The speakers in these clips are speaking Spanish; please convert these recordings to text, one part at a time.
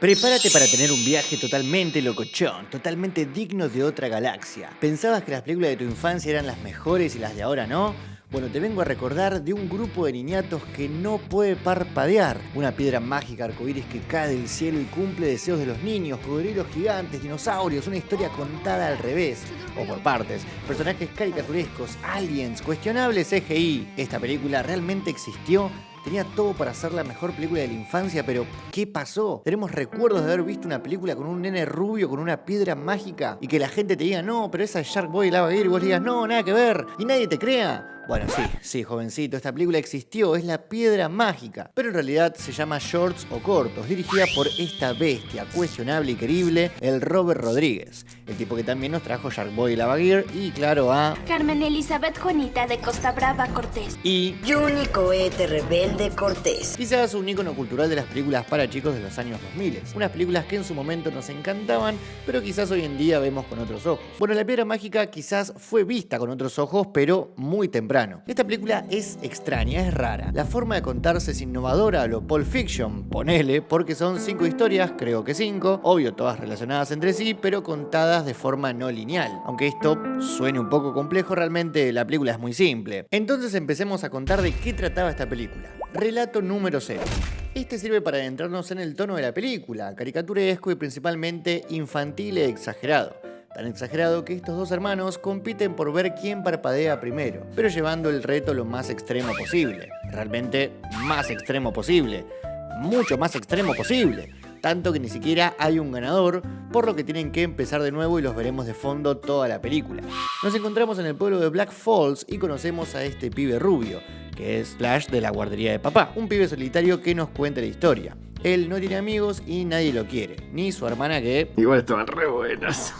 Prepárate para tener un viaje totalmente locochón, totalmente digno de otra galaxia. ¿Pensabas que las películas de tu infancia eran las mejores y las de ahora no? Bueno, te vengo a recordar de un grupo de niñatos que no puede parpadear. Una piedra mágica arcoíris que cae del cielo y cumple deseos de los niños, cocodrilos gigantes, dinosaurios, una historia contada al revés, o por partes, personajes caricaturescos, aliens, cuestionable CGI. ¿Esta película realmente existió? Tenía todo para ser la mejor película de la infancia, pero ¿qué pasó? Tenemos recuerdos de haber visto una película con un nene rubio, con una piedra mágica, y que la gente te diga, no, pero esa es Shark Boy y Lava Gear, y vos le digas, no, nada que ver, y nadie te crea. Bueno, sí, jovencito, esta película existió, es La Piedra Mágica, pero en realidad se llama Shorts o Cortos, dirigida por esta bestia cuestionable y querible, el Robert Rodríguez, el tipo que también nos trajo Shark Boy y Lava Gear, y claro, a Carmen Elizabeth Juanita de Costa Brava Cortés y Yuni Cohete Rebelde Cortés. quizás un ícono cultural de las películas para chicos de los años 2000. Unas películas que en su momento nos encantaban, pero quizás hoy en día vemos con otros ojos. Bueno, La Piedra Mágica quizás fue vista con otros ojos, pero muy temprano. Esta película es extraña, es rara. La forma de contarse es innovadora a lo Pulp Fiction, ponele, porque son 5 historias, creo que 5, obvio todas relacionadas entre sí, pero contadas de forma no lineal. Aunque esto suene un poco complejo, realmente la película es muy simple. Entonces empecemos a contar de qué trataba esta película. Relato número 0. Este sirve para adentrarnos en el tono de la película, caricaturesco y principalmente infantil e exagerado. Tan exagerado que estos dos hermanos compiten por ver quién parpadea primero, pero llevando el reto lo más extremo posible. Realmente más extremo posible. Mucho más extremo posible. Tanto que ni siquiera hay un ganador, por lo que tienen que empezar de nuevo y los veremos de fondo toda la película. Nos encontramos en el pueblo de Black Falls y conocemos a este pibe rubio, que es Flash de la guardería de papá, un pibe solitario que nos cuenta la historia. Él no tiene amigos y nadie lo quiere, ni su hermana que... Igual estaban re buenas.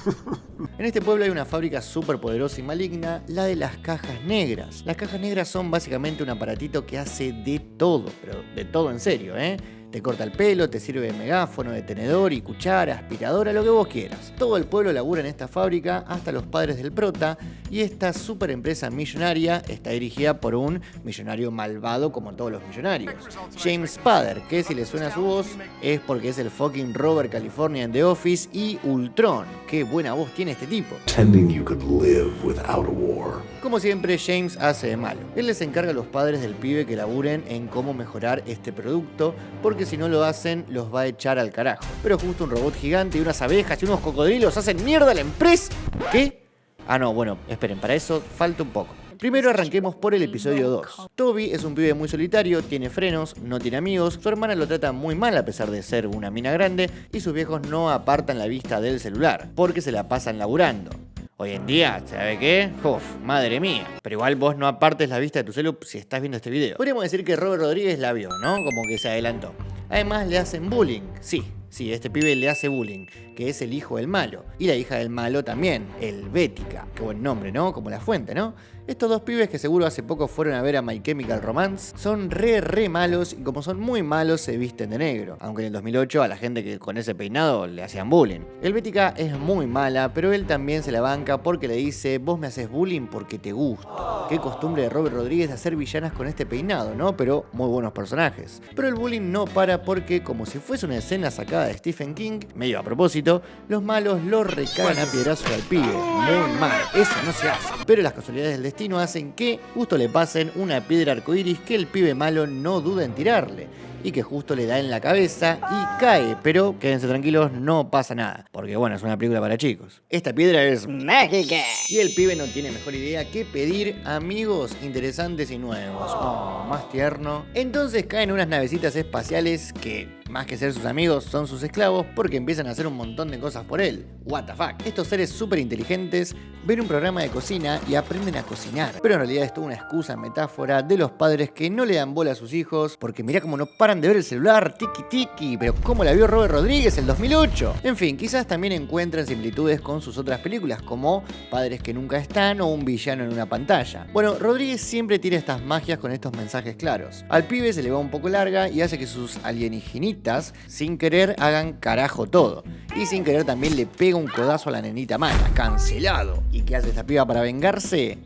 En este pueblo hay una fábrica súper poderosa y maligna, la de las cajas negras. Las cajas negras son básicamente un aparatito que hace de todo, pero de todo en serio, ¿eh? Te corta el pelo, te sirve de megáfono, de tenedor y cuchara, aspiradora, lo que vos quieras. Todo el pueblo labura en esta fábrica, hasta los padres del prota, y esta super empresa millonaria está dirigida por un millonario malvado como todos los millonarios. James Spader, que si le suena su voz, es porque es el fucking Robert California en The Office y Ultron. Qué buena voz tiene este tipo. Pretending you could live without a war. Como siempre, James hace de malo. Él les encarga a los padres del pibe que laburen en cómo mejorar este producto, porque si no lo hacen, los va a echar al carajo. Pero justo un robot gigante y unas abejas y unos cocodrilos hacen mierda a la empresa. ¿Qué? Ah, no, bueno, esperen, para eso falta un poco. Primero arranquemos por el episodio 2. Toby es un pibe muy solitario, tiene frenos, no tiene amigos, su hermana lo trata muy mal a pesar de ser una mina grande y sus viejos no apartan la vista del celular, porque se la pasan laburando. Hoy en día, ¿sabe qué? Uf, madre mía. Pero igual vos no apartes la vista de tu celu si estás viendo este video. Podríamos decir que Robert Rodríguez la vio, ¿no? Como que se adelantó. Además le hacen bullying. Sí, este pibe le hace bullying, que es el hijo del malo. Y la hija del malo también, Helvética. Qué buen nombre, ¿no? Como la fuente, ¿no? Estos dos pibes que seguro hace poco fueron a ver a My Chemical Romance son re malos y como son muy malos se visten de negro. Aunque en el 2008 a la gente que con ese peinado le hacían bullying. Helvética es muy mala, pero él también se la banca porque le dice vos me haces bullying porque te gusta. Qué costumbre de Robert Rodríguez de hacer villanas con este peinado, ¿no? Pero muy buenos personajes. Pero el bullying no para porque como si fuese una escena sacada de Stephen King, medio a propósito, los malos lo recagan a piedrazos al pibe. Muy mal, eso no se hace. Pero las casualidades del destino hacen que justo le pasen una piedra arcoíris que el pibe malo no duda en tirarle y que justo le da en la cabeza y cae, pero quédense tranquilos, no pasa nada, porque bueno, es una película para chicos. Esta piedra es mágica y el pibe no tiene mejor idea que pedir amigos interesantes y nuevos. Oh, más tierno. Entonces caen unas navecitas espaciales que, más que ser sus amigos, son sus esclavos porque empiezan a hacer un montón de cosas por él. What the fuck. Estos seres súper inteligentes ven un programa de cocina y aprenden a cocinar. Pero en realidad es toda una excusa, metáfora de los padres que no le dan bola a sus hijos porque mirá cómo no paran de ver el celular, tiki, pero cómo la vio Robert Rodríguez el 2008. En fin, quizás también encuentren similitudes con sus otras películas como Padres que nunca están o Un villano en una pantalla. Bueno, Rodríguez siempre tiene estas magias con estos mensajes claros. Al pibe se le va un poco larga y hace que sus alienigenitas sin querer hagan carajo todo. Y sin querer también le pega un codazo a la nenita mala. Cancelado. ¿Y qué hace esta piba para vengarse?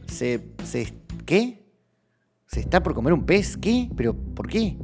¿Qué? ¿Se está por comer un pez? ¿Qué? ¿Pero por qué?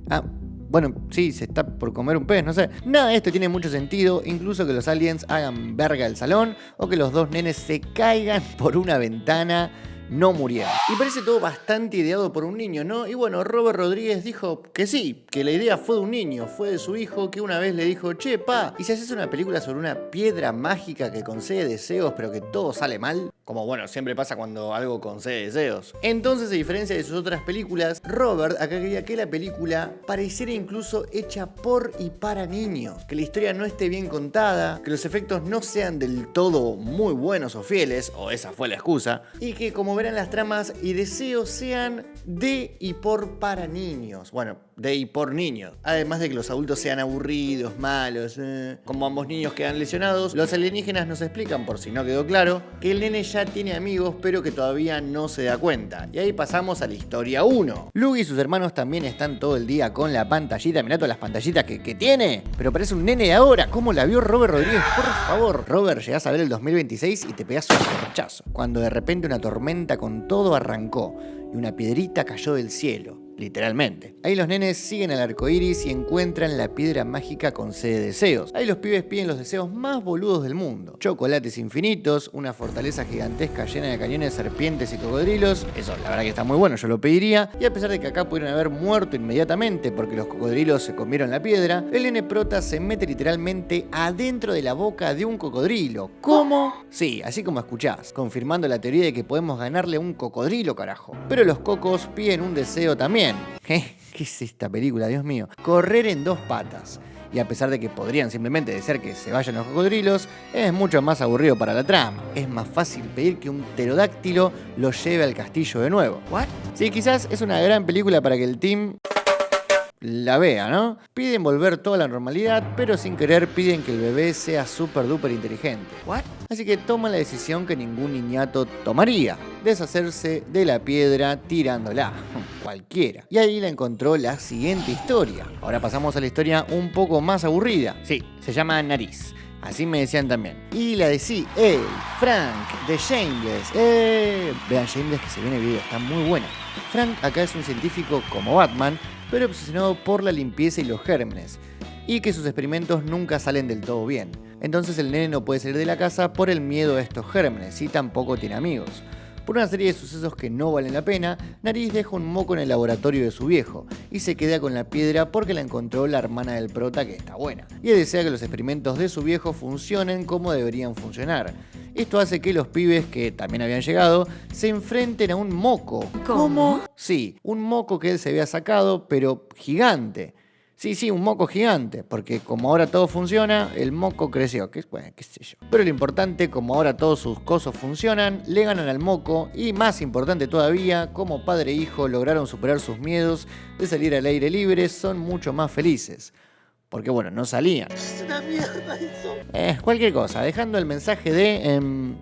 Ah, bueno, sí, se está por comer un pez, no sé. Nada de esto tiene mucho sentido, incluso que los aliens hagan verga el salón o que los dos nenes se caigan por una ventana. No murieron. Y parece todo bastante ideado por un niño, ¿no? Y bueno, Robert Rodríguez dijo que sí, que la idea fue de un niño, fue de su hijo, que una vez le dijo, che, pa, ¿y si haces una película sobre una piedra mágica que concede deseos pero que todo sale mal? Como bueno, siempre pasa cuando algo concede deseos. Entonces, a diferencia de sus otras películas, Robert acá quería que la película pareciera incluso hecha por y para niños, que la historia no esté bien contada, que los efectos no sean del todo muy buenos o fieles, o esa fue la excusa, y que como verán las tramas y deseos sean de y por para niños. Bueno, de y por niños. Además de que los adultos sean aburridos, malos, como ambos niños quedan lesionados, los alienígenas nos explican, por si no quedó claro, que el nene ya tiene amigos pero que todavía no se da cuenta. Y ahí pasamos a la historia 1. Luke y sus hermanos también están todo el día con la pantallita. Mirá todas las pantallitas que tiene. Pero parece un nene de ahora. ¿Cómo la vio Robert Rodríguez? Por favor. Robert, llegás a ver el 2026 y te pegás un rechazo. Cuando de repente una tormenta con todo arrancó y una piedrita cayó del cielo. Literalmente. Ahí los nenes siguen al arco iris y encuentran la piedra mágica con sede de deseos. Ahí los pibes piden los deseos más boludos del mundo. Chocolates infinitos, una fortaleza gigantesca llena de cañones, serpientes y cocodrilos. Eso, la verdad que está muy bueno, yo lo pediría. Y a pesar de que acá pudieron haber muerto inmediatamente porque los cocodrilos se comieron la piedra, el nene prota se mete literalmente adentro de la boca de un cocodrilo. ¿Cómo? Sí, así como escuchás, confirmando la teoría de que podemos ganarle a un cocodrilo, carajo. Pero los cocos piden un deseo también. ¿Qué es esta película, Dios mío? Correr en dos patas. Y a pesar de que podrían simplemente desear que se vayan los cocodrilos, es mucho más aburrido para la trama. Es más fácil pedir que un pterodáctilo lo lleve al castillo de nuevo. ¿What? Sí, quizás es una gran película para que el team la vea, ¿no? Piden volver toda la normalidad, pero sin querer piden que el bebé sea súper duper inteligente. ¿What? Así que toman la decisión que ningún niñato tomaría: deshacerse de la piedra tirándola. Cualquiera. Y ahí la encontró la siguiente historia. Ahora pasamos a la historia un poco más aburrida. Sí, se llama Nariz. Así me decían también. Y la de sí, Frank, de Shameless. Vean Shameless, que se viene el video, está muy buena. Frank acá es un científico como Batman, pero obsesionado por la limpieza y los gérmenes, y que sus experimentos nunca salen del todo bien. Entonces el nene no puede salir de la casa por el miedo a estos gérmenes y tampoco tiene amigos. Por una serie de sucesos que no valen la pena, Nariz deja un moco en el laboratorio de su viejo y se queda con la piedra porque la encontró la hermana del prota, que está buena. Y él desea que los experimentos de su viejo funcionen como deberían funcionar. Esto hace que los pibes, que también habían llegado, se enfrenten a un moco. ¿Cómo? Sí, un moco que él se había sacado, pero gigante. Sí, un moco gigante, porque como ahora todo funciona, el moco creció, bueno, qué sé yo. Pero lo importante, como ahora todos sus cosos funcionan, le ganan al moco, y más importante todavía, como padre e hijo lograron superar sus miedos de salir al aire libre, son mucho más felices. Porque bueno, no salían. Es una mierda eso. Cualquier cosa, dejando el mensaje de...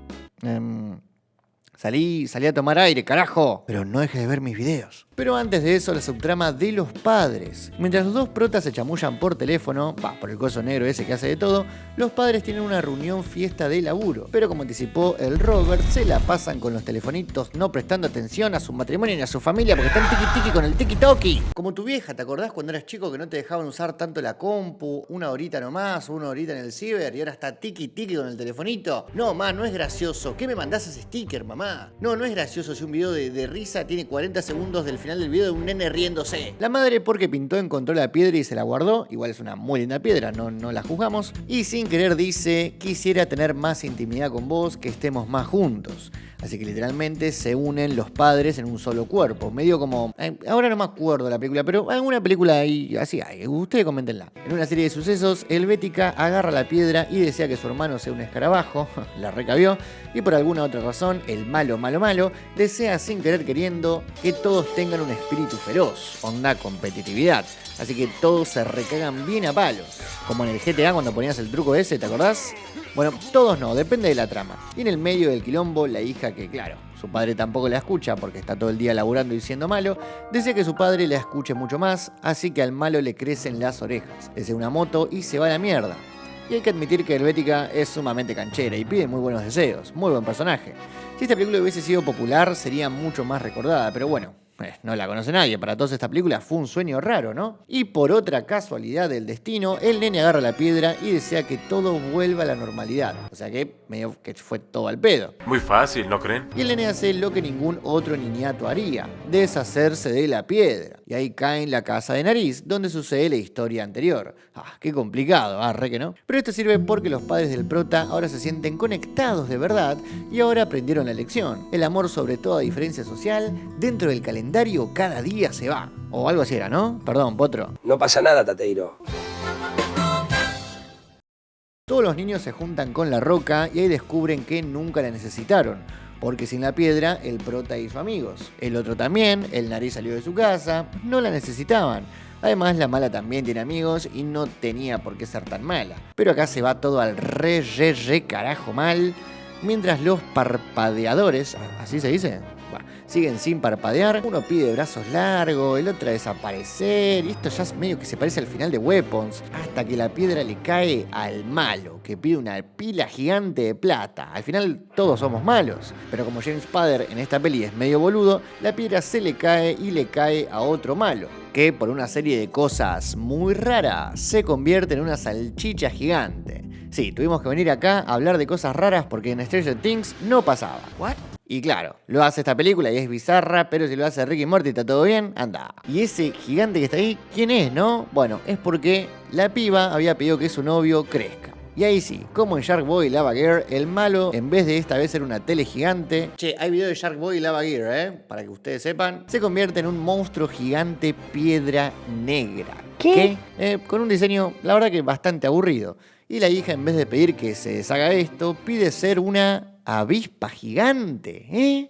Salí a tomar aire, carajo. Pero no dejes de ver mis videos. Pero antes de eso, la subtrama de los padres. Mientras los dos protas se chamullan por teléfono, por el coso negro ese que hace de todo, los padres tienen una reunión fiesta de laburo. Pero como anticipó el Robert, se la pasan con los telefonitos, no prestando atención a su matrimonio ni a su familia porque están tiki-tiki con el tiki-toki. Como tu vieja, ¿te acordás cuando eras chico que no te dejaban usar tanto la compu, una horita nomás, una horita en el ciber, y ahora está tiki-tiki con el telefonito? No, ma, no es gracioso. ¿Qué me mandás ese sticker, mamá? No es gracioso si un video de risa tiene 40 segundos del final del video de un nene riéndose. La madre, porque pintó, encontró la piedra y se la guardó. Igual es una muy linda piedra, no la juzgamos. Y sin querer dice: quisiera tener más intimidad con vos, que estemos más juntos. Así que literalmente se unen los padres en un solo cuerpo. Medio como... ahora no me acuerdo de la película, pero alguna película ahí así hay. Ustedes coméntenla. En una serie de sucesos, Helvética agarra la piedra y desea que su hermano sea un escarabajo. La recabió. Y por alguna otra razón, el malo desea sin querer queriendo que todos tengan un espíritu feroz. Onda competitividad. Así que todos se recagan bien a palos. Como en el GTA cuando ponías el truco ese, ¿te acordás? Bueno, todos no, depende de la trama. Y en el medio del quilombo, la hija, que claro, su padre tampoco la escucha porque está todo el día laburando y siendo malo, desea que su padre la escuche mucho más, así que al malo le crecen las orejas. Desea una moto y se va a la mierda. Y hay que admitir que Helvética es sumamente canchera y pide muy buenos deseos, muy buen personaje. Si esta película hubiese sido popular, sería mucho más recordada, pero bueno, No la conoce nadie, para todos esta película fue un sueño raro, ¿no? Y por otra casualidad del destino, el nene agarra la piedra y desea que todo vuelva a la normalidad. O sea que medio que fue todo al pedo. Muy fácil, ¿no creen? Y el nene hace lo que ningún otro niñato haría, deshacerse de la piedra. Y ahí cae en la casa de Nariz, donde sucede la historia anterior. Qué complicado, re que no. Pero esto sirve porque los padres del prota ahora se sienten conectados de verdad y ahora aprendieron la lección. El amor sobre toda diferencia social, dentro del calendario cada día se va. O algo así era, ¿no? Perdón, Potro. No pasa nada, Tateiro. Todos los niños se juntan con la roca y ahí descubren que nunca la necesitaron, porque sin la piedra el prota hizo amigos. El otro también, el Nariz salió de su casa, no la necesitaban. Además, la mala también tiene amigos y no tenía por qué ser tan mala. Pero acá se va todo al re carajo mal, mientras los parpadeadores, ¿así se dice? Siguen sin parpadear, uno pide brazos largos, el otro a desaparecer, y esto ya es medio que se parece al final de Weapons, hasta que la piedra le cae al malo, que pide una pila gigante de plata. Al final todos somos malos, pero como James Spader en esta peli es medio boludo, la piedra se le cae y le cae a otro malo, que por una serie de cosas muy raras se convierte en una salchicha gigante. Sí, tuvimos que venir acá a hablar de cosas raras porque en Stranger Things no pasaba. ¿What? Y claro, lo hace esta película y es bizarra, pero si lo hace Rick y Morty, ¿está todo bien? Anda. Y ese gigante que está ahí, ¿quién es, no? Bueno, es porque la piba había pedido que su novio crezca. Y ahí sí, como en Shark Boy y Lava Girl, el malo, en vez de esta vez ser una tele gigante... Che, hay video de Shark Boy y Lava Girl, para que ustedes sepan. Se convierte en un monstruo gigante piedra negra. ¿Qué? Con un diseño, la verdad que bastante aburrido. Y la hija, en vez de pedir que se deshaga esto, pide ser una avispa gigante,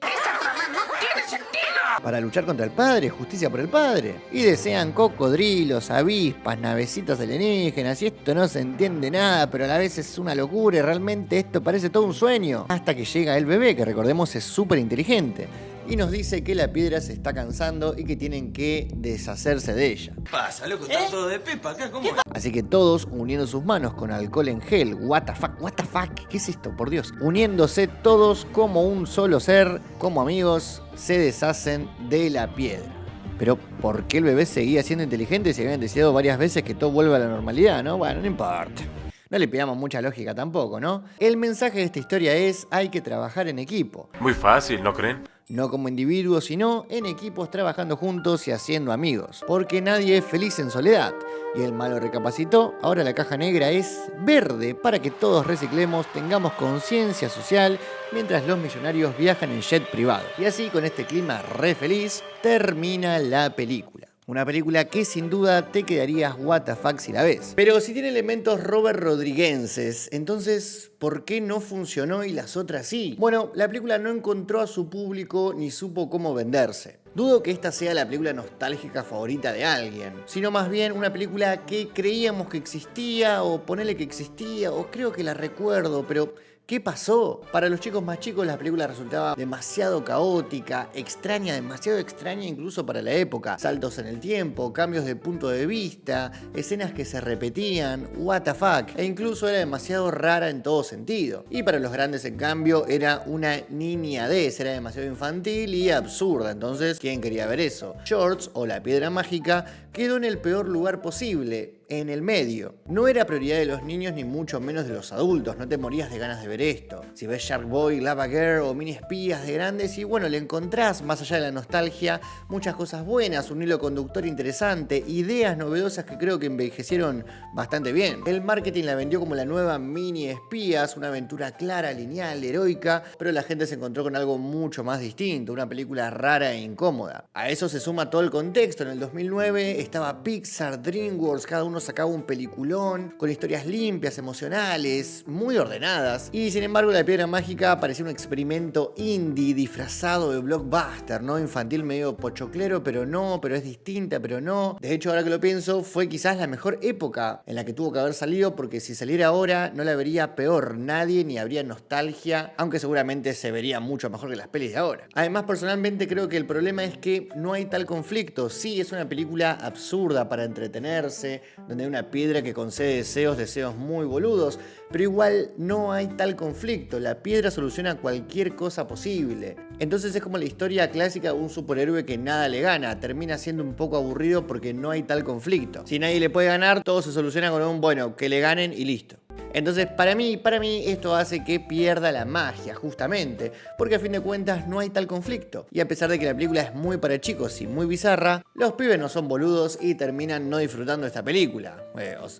para luchar contra el padre, justicia por el padre. Y desean cocodrilos, avispas, navecitas alienígenas, y esto no se entiende nada, pero a la vez es una locura y realmente esto parece todo un sueño. Hasta que llega el bebé, que recordemos es súper inteligente, y nos dice que la piedra se está cansando y que tienen que deshacerse de ella. Pasa, loco, están todos de pepa acá, ¿cómo? Así que todos, uniendo sus manos con alcohol en gel, what the fuck, ¿qué es esto? Por Dios. Uniéndose todos como un solo ser, como amigos, se deshacen de la piedra. Pero ¿por qué el bebé seguía siendo inteligente si habían deseado varias veces que todo vuelva a la normalidad, no? Bueno, no importa. No le pidamos mucha lógica tampoco, ¿no? El mensaje de esta historia es: hay que trabajar en equipo. Muy fácil, ¿no creen? No como individuos, sino en equipos trabajando juntos y haciendo amigos. Porque nadie es feliz en soledad. Y el malo recapacitó, ahora la caja negra es verde para que todos reciclemos, tengamos conciencia social mientras los millonarios viajan en jet privado. Y así, con este clima re feliz, termina la película. Una película que sin duda te quedarías what the fuck si la ves. Pero si tiene elementos Robert Rodriguenses, entonces, ¿por qué no funcionó y las otras sí? Bueno, la película no encontró a su público ni supo cómo venderse. Dudo que esta sea la película nostálgica favorita de alguien, sino más bien una película que creíamos que existía, o ponele que existía, o creo que la recuerdo, pero... ¿qué pasó? Para los chicos más chicos la película resultaba demasiado caótica, extraña, demasiado extraña incluso para la época. Saltos en el tiempo, cambios de punto de vista, escenas que se repetían, what the fuck. E incluso era demasiado rara en todo sentido. Y para los grandes, en cambio, era una niñadez, era demasiado infantil y absurda. Entonces, ¿quién quería ver eso? Shorts, o La Piedra Mágica, quedó en el peor lugar posible, en el medio. No era prioridad de los niños ni mucho menos de los adultos, no te morías de ganas de ver esto. Si ves Shark Boy, Lava Girl o Mini Espías de grandes, y bueno, le encontrás, más allá de la nostalgia, muchas cosas buenas, un hilo conductor interesante, ideas novedosas que creo que envejecieron bastante bien. El marketing la vendió como la nueva Mini Espías, una aventura clara, lineal, heroica, pero la gente se encontró con algo mucho más distinto, una película rara e incómoda. A eso se suma todo el contexto. En el 2009 estaba Pixar, DreamWorks, cada uno sacaba un peliculón con historias limpias, emocionales, muy ordenadas, y sin embargo La Piedra Mágica parecía un experimento indie disfrazado de blockbuster, ¿no? Infantil, medio pochoclero, pero no, pero es distinta, pero no. De hecho, ahora que lo pienso, fue quizás la mejor época en la que tuvo que haber salido, porque si saliera ahora no la vería peor nadie, ni habría nostalgia, aunque seguramente se vería mucho mejor que las pelis de ahora. Además, personalmente creo que el problema es que no hay tal conflicto. Sí, es una película absurda para entretenerse, donde hay una piedra que concede deseos muy boludos, pero igual no hay tal conflicto, la piedra soluciona cualquier cosa posible. Entonces es como la historia clásica de un superhéroe que nada le gana, termina siendo un poco aburrido porque no hay tal conflicto. Si nadie le puede ganar, todo se soluciona con un bueno, que le ganen y listo. Entonces, para mí esto hace que pierda la magia, justamente, porque a fin de cuentas no hay tal conflicto. Y a pesar de que la película es muy para chicos y muy bizarra, los pibes no son boludos y terminan no disfrutando de esta película.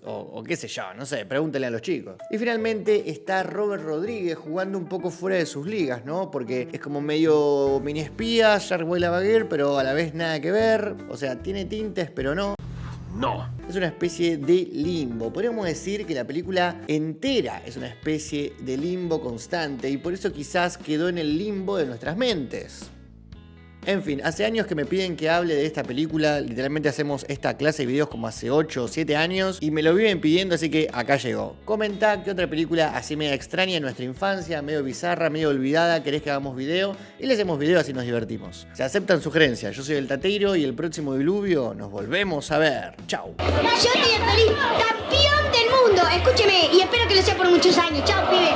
O qué sé yo, no sé, pregúntenle a los chicos. Y finalmente está Robert Rodríguez jugando un poco fuera de sus ligas, ¿no? Porque es como medio mini espía, Sharkboy Lavaguer, pero a la vez nada que ver. O sea, tiene tintes, pero no. No. Es una especie de limbo. Podríamos decir que la película entera es una especie de limbo constante y por eso quizás quedó en el limbo de nuestras mentes. En fin, hace años que me piden que hable de esta película, literalmente hacemos esta clase de videos como hace 8 o 7 años y me lo viven pidiendo, así que acá llegó. Comentá qué otra película así media extraña en nuestra infancia, medio bizarra, medio olvidada, querés que hagamos video y le hacemos video así nos divertimos. Se aceptan sugerencias, yo soy el Tateiro y el próximo diluvio nos volvemos a ver. Chau. Yo soy el campeón del mundo, escúcheme, y espero que lo sea por muchos años. Chao, pibe.